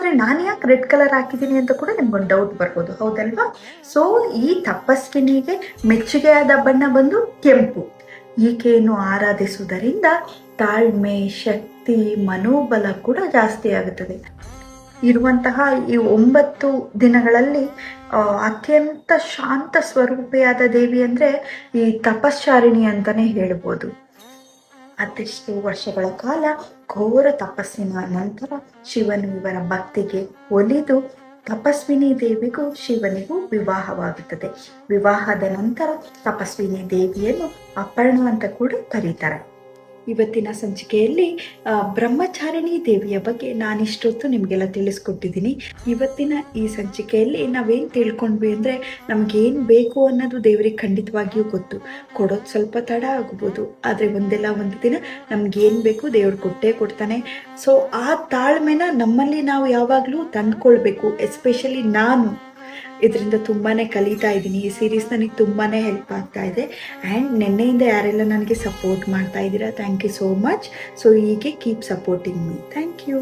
ಆದರೆ ನಾನು ಯಾಕೆ ರೆಡ್ ಕಲರ್ ಹಾಕಿದ್ದೀನಿ ಅಂತ ಕೂಡ ನಿಮ್ಗೊಂದು ಡೌಟ್ ಬರ್ಬೋದು, ಹೌದಲ್ವಾ? ಸೊ ಈ ತಪಸ್ವಿನಿಗೆ ಮೆಚ್ಚುಗೆಯಾದ ಬಣ್ಣ ಬಂದು ಕೆಂಪು. ಈಕೆಯನ್ನು ಆರಾಧಿಸುವುದರಿಂದ ತಾಳ್ಮೆ, ಶಕ್ತಿ, ಮನೋಬಲ ಕೂಡ ಜಾಸ್ತಿ ಆಗುತ್ತದೆ. ಇರುವಂತಹ ಈ 9 ದಿನಗಳಲ್ಲಿ ಅತ್ಯಂತ ಶಾಂತ ಸ್ವರೂಪಿಯಾದ ದೇವಿ ಅಂದರೆ ಈ ತಪಶ್ಚಾರಿಣಿ ಅಂತಲೇ ಹೇಳ್ಬೋದು. ಅದೆಷ್ಟು ವರ್ಷಗಳ ಕಾಲ ಘೋರ ತಪಸ್ಸಿನ ನಂತರ ಶಿವನು ಇವರ ಭಕ್ತಿಗೆ ಒಲಿದು ತಪಸ್ವಿನಿ ದೇವಿಗೂ ಶಿವನಿಗೂ ವಿವಾಹವಾಗುತ್ತದೆ. ವಿವಾಹದ ನಂತರ ತಪಸ್ವಿನಿ ದೇವಿಯನ್ನು ಅಪರ್ಣ ಅಂತ ಕೂಡ ಕರೀತಾರೆ. ಇವತ್ತಿನ ಸಂಚಿಕೆಯಲ್ಲಿ ಬ್ರಹ್ಮಚಾರಿಣಿ ದೇವಿಯ ಬಗ್ಗೆ ನಾನಿಷ್ಟೊತ್ತು ನಿಮಗೆಲ್ಲ ತಿಳಿಸ್ಕೊಟ್ಟಿದ್ದೀನಿ. ಇವತ್ತಿನ ಈ ಸಂಚಿಕೆಯಲ್ಲಿ ನಾವೇನು ತಿಳ್ಕೊಂಡ್ವಿ ಅಂದರೆ, ನಮಗೇನು ಬೇಕು ಅನ್ನೋದು ದೇವರಿಗೆ ಖಂಡಿತವಾಗಿಯೂ ಗೊತ್ತು. ಕೊಡೋದು ಸ್ವಲ್ಪ ತಡ ಆಗ್ಬೋದು, ಆದರೆ ಒಂದು ದಿನ ನಮಗೇನು ಬೇಕು ದೇವ್ರು ಕೊಟ್ಟೇ ಕೊಡ್ತಾನೆ. ಸೊ ಆ ತಾಳ್ಮೆನ ನಮ್ಮಲ್ಲಿ ನಾವು ಯಾವಾಗಲೂ ತಂದ್ಕೊಳ್ಬೇಕು. ಎಸ್ಪೆಷಲಿ ನಾನು ಇದರಿಂದ ತುಂಬಾ ಕಲಿತಾ ಇದ್ದೀನಿ. ಈ ಸೀರೀಸ್ ನನಗೆ ತುಂಬಾ ಹೆಲ್ಪ್ ಆಗ್ತಾ ಇದೆ. ಆ್ಯಂಡ್ ನಿನ್ನೆಯಿಂದ ಯಾರೆಲ್ಲ ನನಗೆ ಸಪೋರ್ಟ್ ಮಾಡ್ತಾ ಇದ್ದೀರಾ, thank you so much. So ಹೀಗೆ keep supporting me. Thank you.